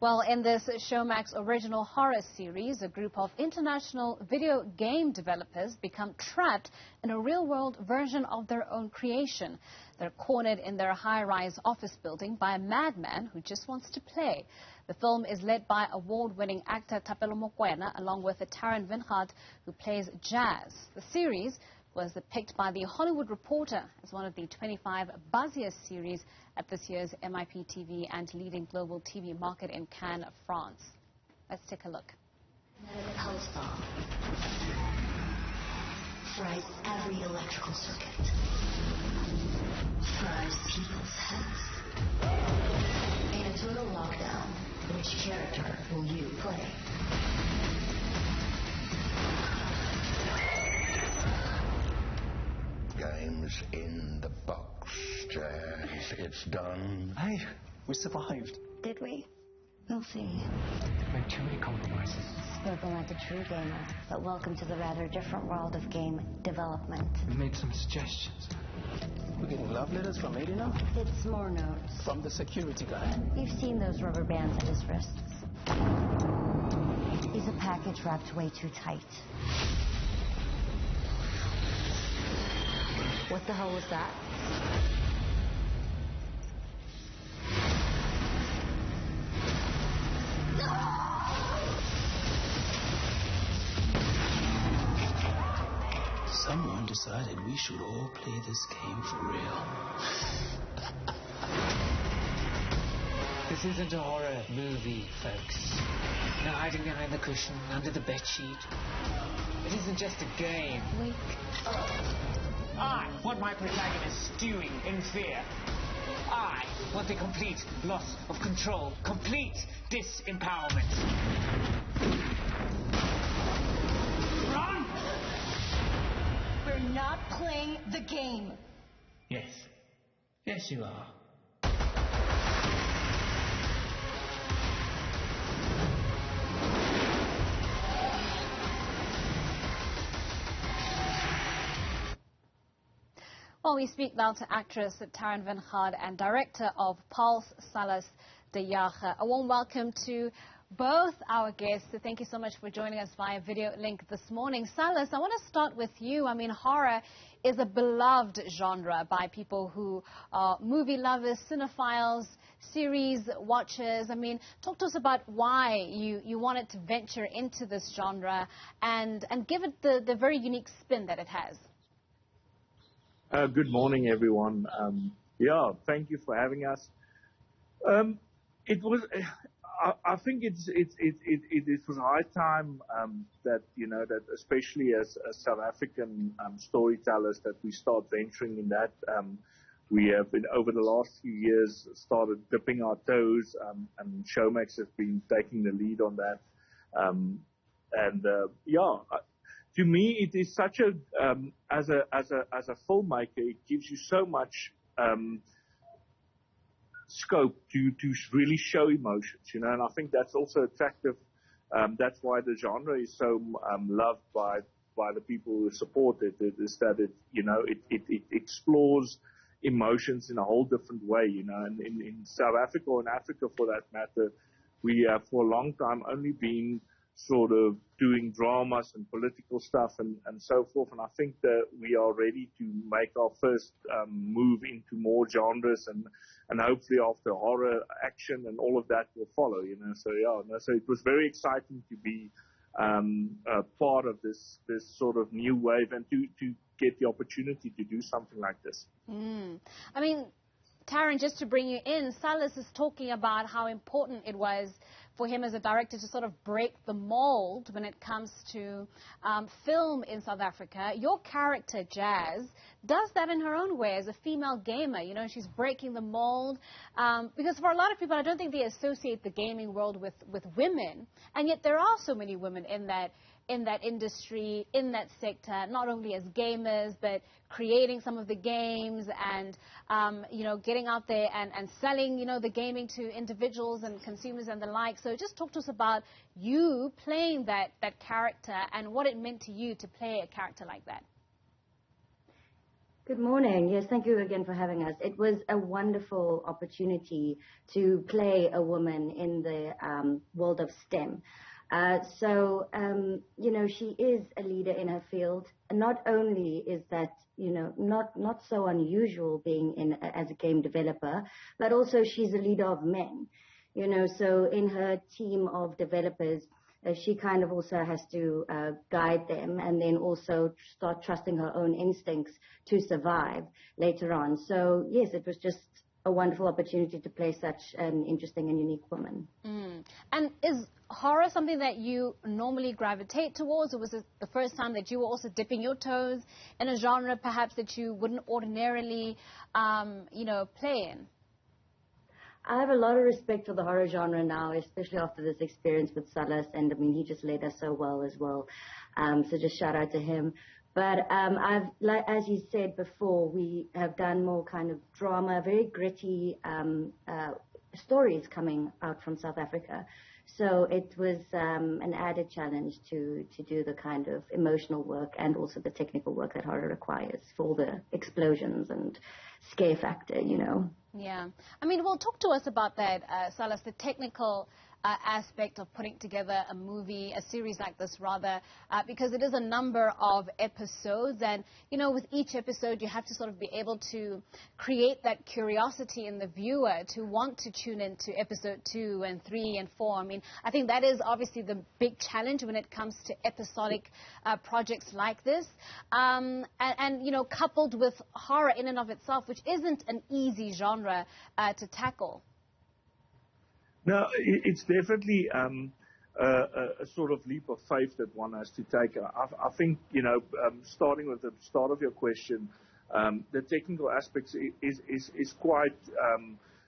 Well, in this Showmax original horror series, a group of international video game developers become trapped in a real-world version of their own creation. They're cornered in their high-rise office building by a madman who just wants to play. The film is led by award-winning actor Thapelo Mokoena, along with Tarryn Wyngaard, who plays Jazz. The series was picked by The Hollywood Reporter as one of the 25 buzziest series at this year's MIP TV and leading global TV market in Cannes, France. Let's take a look. Pulse bomb fries every electrical circuit, fries people's heads. In a total lockdown, which character will you play? Game's in the box, Jazz. It's done. Hey, we survived. Did we? We'll see. Made too many compromises. Spoken like a true gamer, but welcome to the rather different world of game development. We made some suggestions. We're getting love letters from Eddie now? It's more notes. From the security guy. You've seen those rubber bands at his wrists. He's a package wrapped way too tight. What the hell was that? Someone decided we should all play this game for real. This isn't a horror movie, folks. No hiding behind the cushion, under the bedsheet. It isn't just a game. Wake up. I want my protagonist stewing in fear. I want the complete loss of control, complete disempowerment. Run! We're not playing the game. Yes. Yes, you are. Well, we speak now to actress Tarryn Wyngaard and director of Pulse Sallas de Jager. A warm welcome to both our guests. Thank you so much for joining us via video link this morning. Sallas, I want to start with you. I mean, horror is a beloved genre by people who are movie lovers, cinephiles, series watchers. I mean, talk to us about why you wanted to venture into this genre and give it the very unique spin that it has. Good morning, everyone. Thank you for having us. It was, I think it was high time that that especially as South African storytellers that we start venturing in that. We have been over the last few years started dipping our toes, and Showmax has been taking the lead on that. To me, it is such a as a filmmaker, it gives you so much scope to really show emotions, and I think that's also attractive. That's why the genre is so loved by the people who support it. Is that it explores emotions in a whole different way, And in South Africa or in Africa, for that matter, we have for a long time only been sort of doing dramas and political stuff and so forth. And I think that we are ready to make our first move into more genres and hopefully after horror, action and all of that will follow, So it was very exciting to be a part of this sort of new wave and to get the opportunity to do something like this. I mean, Tarryn, just to bring you in, Sallas is talking about how important it was for him as a director to sort of break the mold when it comes to film in South Africa. Your character, Jazz, does that in her own way as a female gamer. She's breaking the mold. Because for a lot of people, I don't think they associate the gaming world with women. And yet there are so many women in that industry, in that sector, not only as gamers, but creating some of the games and, getting out there and selling, the gaming to individuals and consumers and the like. So just talk to us about you playing that character and what it meant to you to play a character like that. Good morning. Yes, thank you again for having us. It was a wonderful opportunity to play a woman in the world of STEM. She is a leader in her field. And not only is that, not so unusual being as a game developer, but also she's a leader of men. So in her team of developers, she kind of also has to guide them and then also start trusting her own instincts to survive later on. So, yes, it was just a wonderful opportunity to play such an interesting and unique woman. And is horror something that you normally gravitate towards, or was it the first time that you were also dipping your toes in a genre perhaps that you wouldn't ordinarily, play in? I have a lot of respect for the horror genre now, especially after this experience with Sallas, and I mean, he just led us so well as well. So just shout out to him. But as you said before, we have done more kind of drama, very gritty stories coming out from South Africa. So it was an added challenge to do the kind of emotional work and also the technical work that horror requires for the explosions and scare factor, Yeah. I mean, well, talk to us about that, Sallas, the technical aspect of putting together a movie, a series like this rather, because it is a number of episodes, and with each episode you have to sort of be able to create that curiosity in the viewer to want to tune into episode 2 and 3 and 4. I mean, I think that is obviously the big challenge when it comes to episodic projects like this, and coupled with horror in and of itself, which isn't an easy genre to tackle. No, it's definitely a sort of leap of faith that one has to take. I think, starting with the start of your question, the technical aspects is quite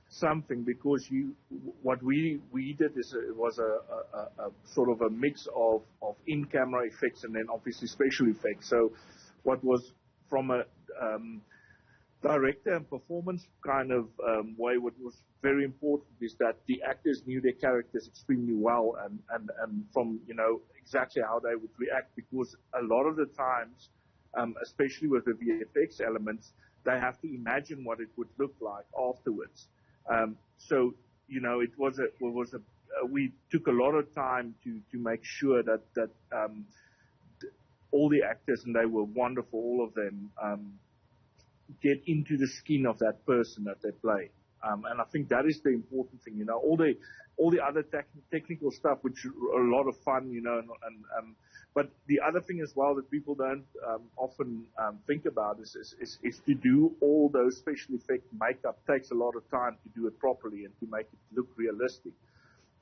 something, because what we did was a sort of a mix of in-camera effects and then obviously special effects. So what was from a director and performance kind of way, what was very important is that the actors knew their characters extremely well and from, exactly how they would react, because a lot of the times, especially with the VFX elements, they have to imagine what it would look like afterwards. So, we took a lot of time to make sure that all the actors, and they were wonderful, all of them, get into the skin of that person that they play. And I think that is the important thing, all the other technical stuff, which are a lot of fun, but the other thing as well that people don't often think about is to do all those special effect makeup takes a lot of time to do it properly and to make it look realistic.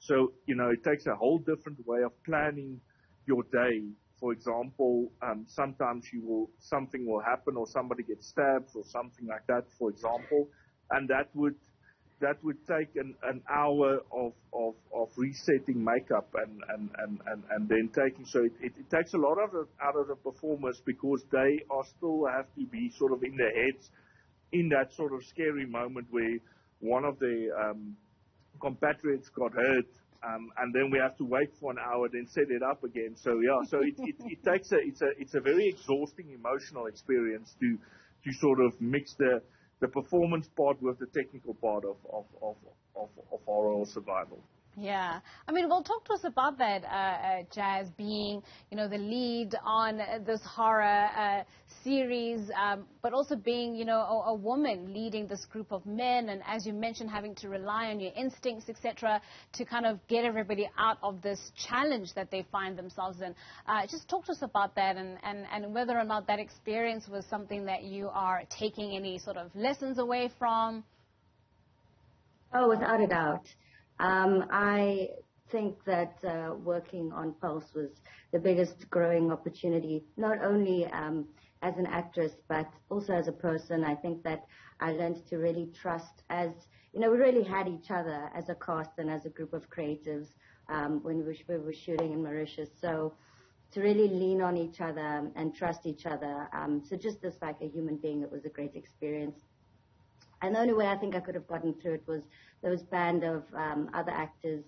So, it takes a whole different way of planning your day. For example, sometimes something will happen, or somebody gets stabbed or something like that, for example, and that would take an hour of resetting makeup and then taking. So it takes a lot of it out of the performers, because they still have to be sort of in their heads in that sort of scary moment where one of the compatriots got hurt. And then we have to wait for an hour, then set it up again. So it takes it's a very exhausting emotional experience to sort of mix the performance part with the technical part of horror survival. Yeah. I mean, well, talk to us about that, Jazz, being, the lead on this horror series, but also being, a woman leading this group of men, and as you mentioned, having to rely on your instincts, etc., to kind of get everybody out of this challenge that they find themselves in. Just talk to us about that, and whether or not that experience was something that you are taking any sort of lessons away from. Oh, without a doubt. I think that working on Pulse was the biggest growing opportunity, not only as an actress, but also as a person. I think that I learned to really trust, we really had each other as a cast and as a group of creatives when we were shooting in Mauritius. So to really lean on each other and trust each other. So just as like a human being, it was a great experience. And the only way I think I could have gotten through it was those band of other actors,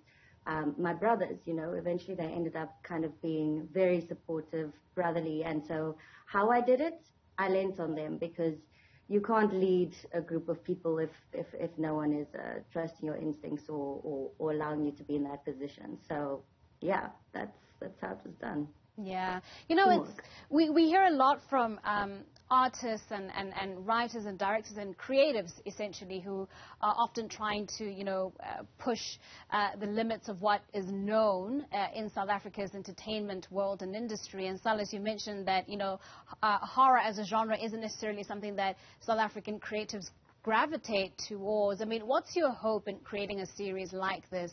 my brothers, eventually they ended up kind of being very supportive, brotherly. And so how I did it, I lent on them, because you can't lead a group of people if no one is trusting your instincts or allowing you to be in that position. So yeah, that's how it was done. Yeah, you know, we hear a lot from artists and writers and directors and creatives, essentially, who are often trying to, you know, push the limits of what is known in South Africa's entertainment world and industry. And Sallas, you mentioned that, you know, horror as a genre isn't necessarily something that South African creatives gravitate towards. I mean, what's your hope in creating a series like this,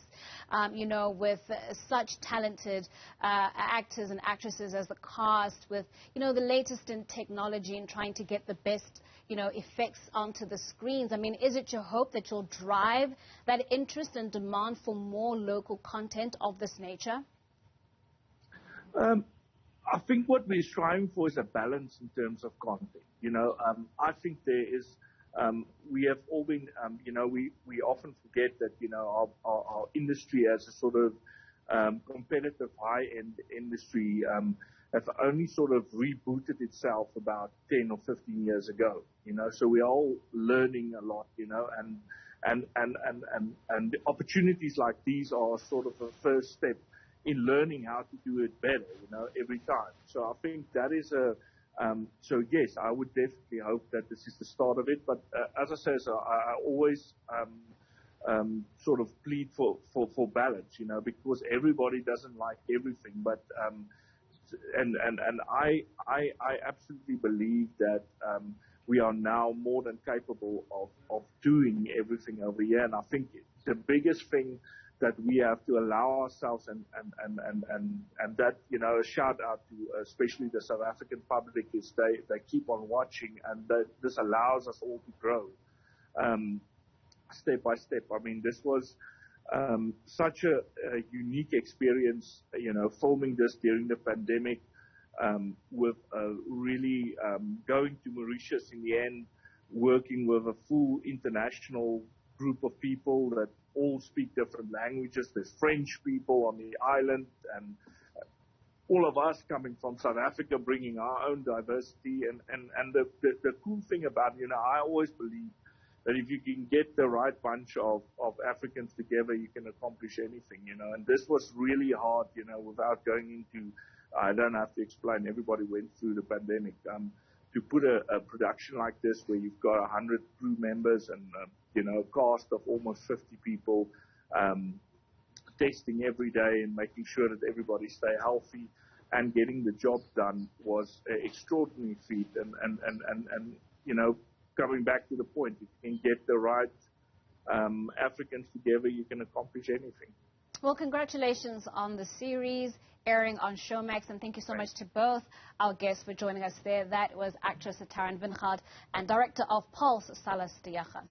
you know, with such talented actors and actresses as the cast, with, you know, the latest in technology and trying to get the best, you know, effects onto the screens? I mean, is it your hope that you'll drive that interest and demand for more local content of this nature? I think what we're striving for is a balance in terms of content. You know, I think there is we have all been, you know, we often forget that, you know, our industry as a sort of competitive high-end industry has only sort of rebooted itself about 10 or 15 years ago, you know, so we're all learning a lot, you know, and opportunities like these are sort of a first step in learning how to do it better, you know, every time. So I think that is so yes, I would definitely hope that this is the start of it. But as I say, I always sort of plead for balance, you know, because everybody doesn't like everything. But and I absolutely believe that we are now more than capable of doing everything over here. And I think the biggest thing that we have to allow ourselves and that, you know, a shout out to especially the South African public is they keep on watching, and that this allows us all to grow step by step. I mean, this was such a unique experience, you know, filming this during the pandemic, with really going to Mauritius in the end, working with a full international group of people that all speak different languages. There's French people on the island, and all of us coming from South Africa, bringing our own diversity. And the cool thing about, you know, I always believe that if you can get the right bunch of Africans together, you can accomplish anything, you know. And this was really hard, you know, without going into, I don't have to explain, everybody went through the pandemic. To put a production like this where you've got 100 crew members and, you know, a cast of almost 50 people, testing every day and making sure that everybody stay healthy and getting the job done was an extraordinary feat. And you know, coming back to the point, if you can get the right Africans together, you can accomplish anything. Well, congratulations on the series airing on Showmax, and thank you so much to both our guests for joining us there. That was actress Tarryn Wyngaard and director of Pulse Sallas de Jager.